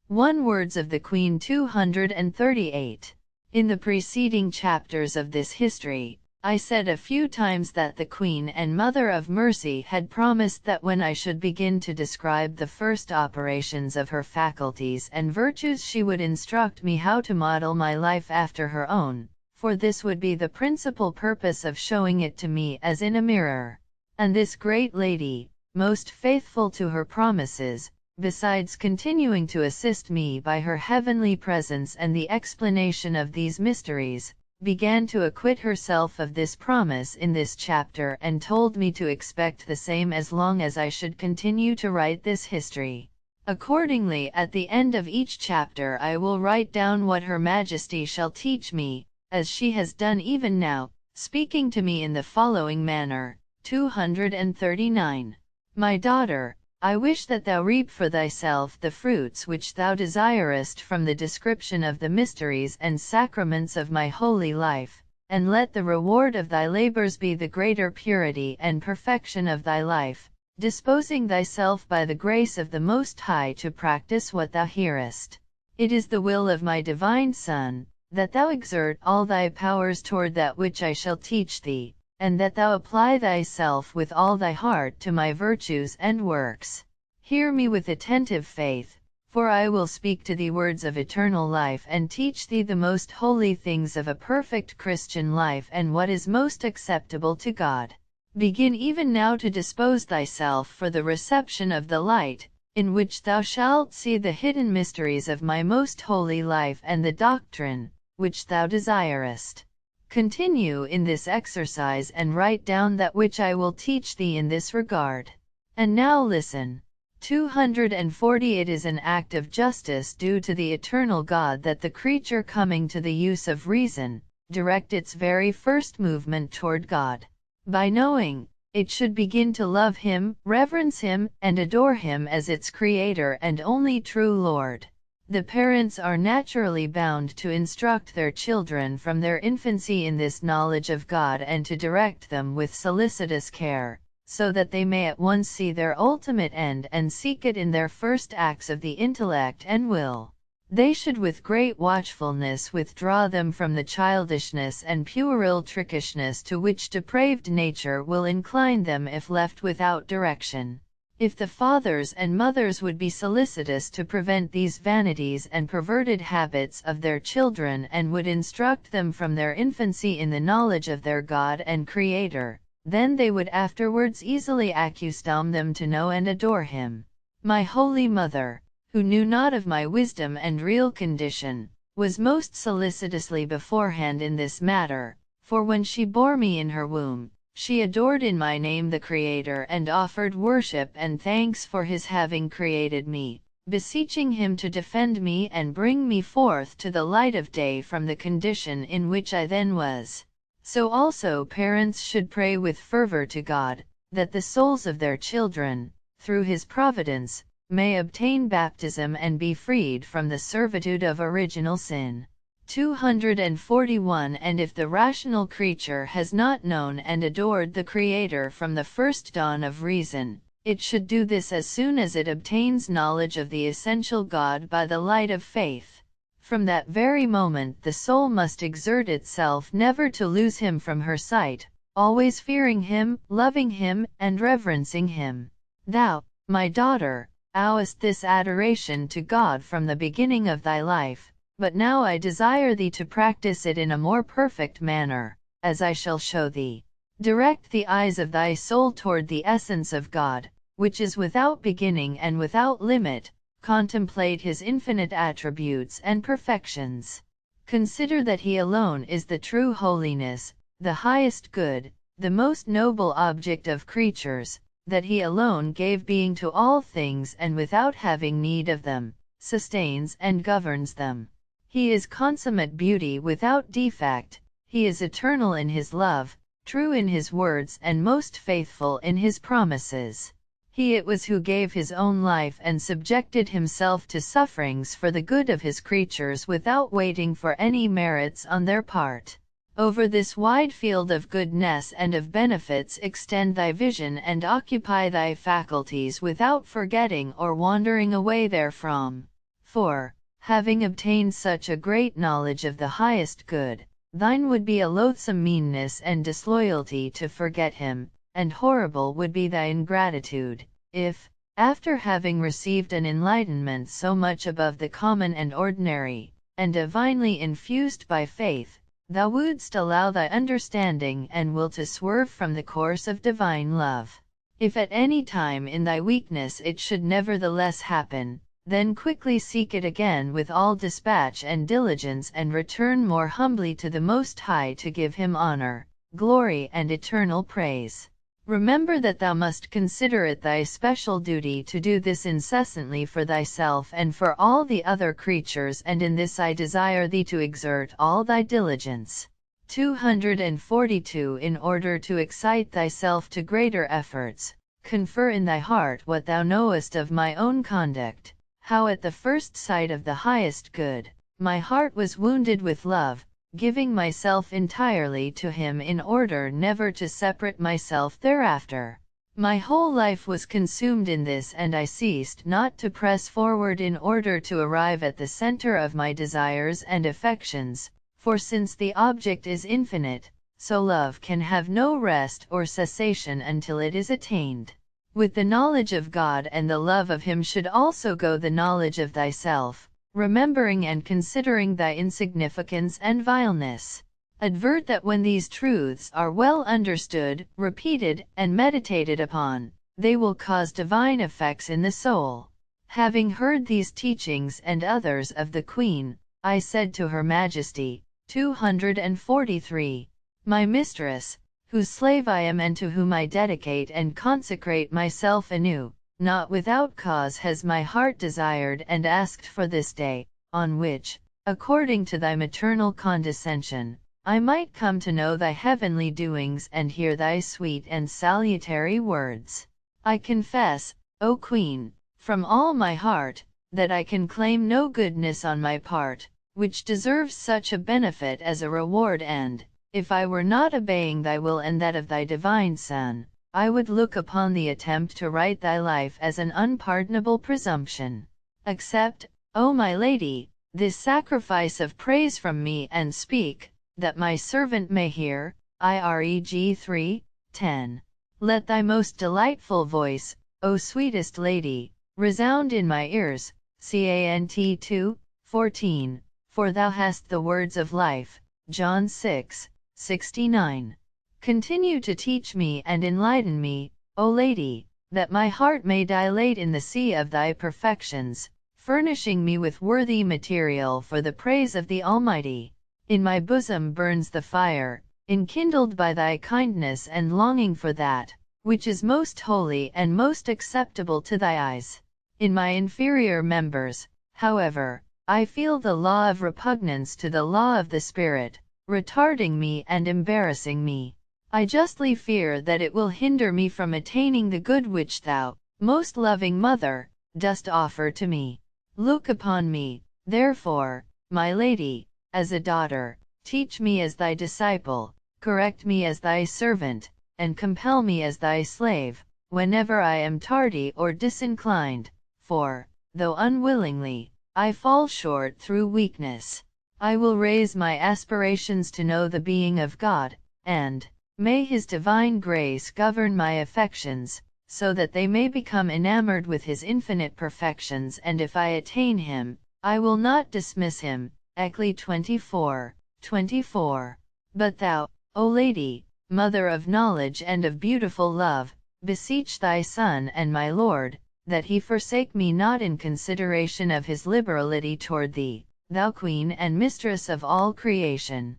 1 Words of the Queen 238. In the preceding chapters of this history, I said a few times that the Queen and Mother of Mercy had promised that when I should begin to describe the first operations of her faculties and virtues she would instruct me how to model my life after her own, for this would be the principal purpose of showing it to me as in a mirror. And this great lady, most faithful to her promises, besides continuing to assist me by her heavenly presence and the explanation of these mysteries, began to acquit herself of this promise in this chapter and told me to expect the same as long as I should continue to write this history. Accordingly, at the end of each chapter I will write down what Her Majesty shall teach me, as she has done even now, speaking to me in the following manner. 239. My daughter, I wish that thou reap for thyself the fruits which thou desirest from the description of the mysteries and sacraments of my holy life, and let the reward of thy labors be the greater purity and perfection of thy life, disposing thyself by the grace of the Most High to practice what thou hearest. It is the will of my divine Son, that thou exert all thy powers toward that which I shall teach thee, and that thou apply thyself with all thy heart to my virtues and works. Hear me with attentive faith, for I will speak to thee words of eternal life and teach thee the most holy things of a perfect Christian life and what is most acceptable to God. Begin even now to dispose thyself for the reception of the light, in which thou shalt see the hidden mysteries of my most holy life and the doctrine, which thou desirest. Continue in this exercise and write down that which I will teach thee in this regard. And now listen. 240. It is an act of justice due to the eternal God that the creature coming to the use of reason, direct its very first movement toward God. By knowing, it should begin to love Him, reverence Him, and adore Him as its Creator and only true Lord. The parents are naturally bound to instruct their children from their infancy in this knowledge of God and to direct them with solicitous care, so that they may at once see their ultimate end and seek it in their first acts of the intellect and will. They should with great watchfulness withdraw them from the childishness and puerile trickishness to which depraved nature will incline them if left without direction. If the fathers and mothers would be solicitous to prevent these vanities and perverted habits of their children and would instruct them from their infancy in the knowledge of their God and Creator, then they would afterwards easily accustom them to know and adore Him. My Holy Mother, who knew not of my wisdom and real condition, was most solicitously beforehand in this matter, for when she bore me in her womb, she adored in my name the Creator and offered worship and thanks for His having created me, beseeching Him to defend me and bring me forth to the light of day from the condition in which I then was. So also parents should pray with fervor to God, that the souls of their children, through His providence, may obtain baptism and be freed from the servitude of original sin. 241. And if the rational creature has not known and adored the Creator from the first dawn of reason, it should do this as soon as it obtains knowledge of the essential God by the light of faith. From that very moment the soul must exert itself never to lose Him from her sight, always fearing Him, loving Him, and reverencing Him. Thou, my daughter, owest this adoration to God from the beginning of thy life, but now I desire thee to practice it in a more perfect manner, as I shall show thee. Direct the eyes of thy soul toward the essence of God, which is without beginning and without limit. Contemplate His infinite attributes and perfections. Consider that He alone is the true holiness, the highest good, the most noble object of creatures, that He alone gave being to all things and without having need of them, sustains and governs them. He is consummate beauty without defect, He is eternal in His love, true in His words and most faithful in His promises. He it was who gave His own life and subjected Himself to sufferings for the good of His creatures without waiting for any merits on their part. Over this wide field of goodness and of benefits extend thy vision and occupy thy faculties without forgetting or wandering away therefrom. For, having obtained such a great knowledge of the highest good, thine would be a loathsome meanness and disloyalty to forget him, and horrible would be thy ingratitude, if, after having received an enlightenment so much above the common and ordinary, and divinely infused by faith, thou wouldst allow thy understanding and will to swerve from the course of divine love. If at any time in thy weakness it should nevertheless happen, then quickly seek it again with all dispatch and diligence, and return more humbly to the Most High to give him honor, glory and eternal praise. Remember that thou must consider it thy special duty to do this incessantly for thyself and for all the other creatures, and in this I desire thee to exert all thy diligence. 242 In order to excite thyself to greater efforts, confer in thy heart what thou knowest of my own conduct, how at the first sight of the highest good, my heart was wounded with love, giving myself entirely to him in order never to separate myself thereafter. My whole life was consumed in this, and I ceased not to press forward in order to arrive at the center of my desires and affections, for since the object is infinite, so love can have no rest or cessation until it is attained. With the knowledge of God and the love of him should also go the knowledge of thyself, remembering and considering thy insignificance and vileness. Advert that when these truths are well understood, repeated, and meditated upon, they will cause divine effects in the soul. Having heard these teachings and others of the Queen, I said to Her Majesty, 243, My mistress, whose slave I am and to whom I dedicate and consecrate myself anew, not without cause has my heart desired and asked for this day, on which, according to thy maternal condescension, I might come to know thy heavenly doings and hear thy sweet and salutary words. I confess, O Queen, from all my heart, that I can claim no goodness on my part, which deserves such a benefit as a reward, and, if I were not obeying thy will and that of thy divine Son, I would look upon the attempt to right thy life as an unpardonable presumption. Accept, O my Lady, this sacrifice of praise from me, and speak, that my servant may hear. Ireg 3:10. Let thy most delightful voice, O sweetest Lady, resound in my ears. Cant 2:14. For thou hast the words of life. John 6:69. Continue to teach me and enlighten me, O Lady, that my heart may dilate in the sea of thy perfections, furnishing me with worthy material for the praise of the Almighty. In my bosom burns the fire, enkindled by thy kindness and longing for that, which is most holy and most acceptable to thy eyes. In my inferior members, however, I feel the law of repugnance to the law of the Spirit, retarding me and embarrassing me. I justly fear that it will hinder me from attaining the good which thou, most loving Mother, dost offer to me. Look upon me, therefore, my Lady, as a daughter, teach me as thy disciple, correct me as thy servant, and compel me as thy slave, whenever I am tardy or disinclined, for, though unwillingly, I fall short through weakness. I will raise my aspirations to know the being of God, and, may his divine grace govern my affections, so that they may become enamored with his infinite perfections, and if I attain him, I will not dismiss him. Eccle 24:24. But thou, O Lady, Mother of knowledge and of beautiful love, beseech thy Son and my Lord, that he forsake me not in consideration of his liberality toward thee, thou Queen and Mistress of all creation.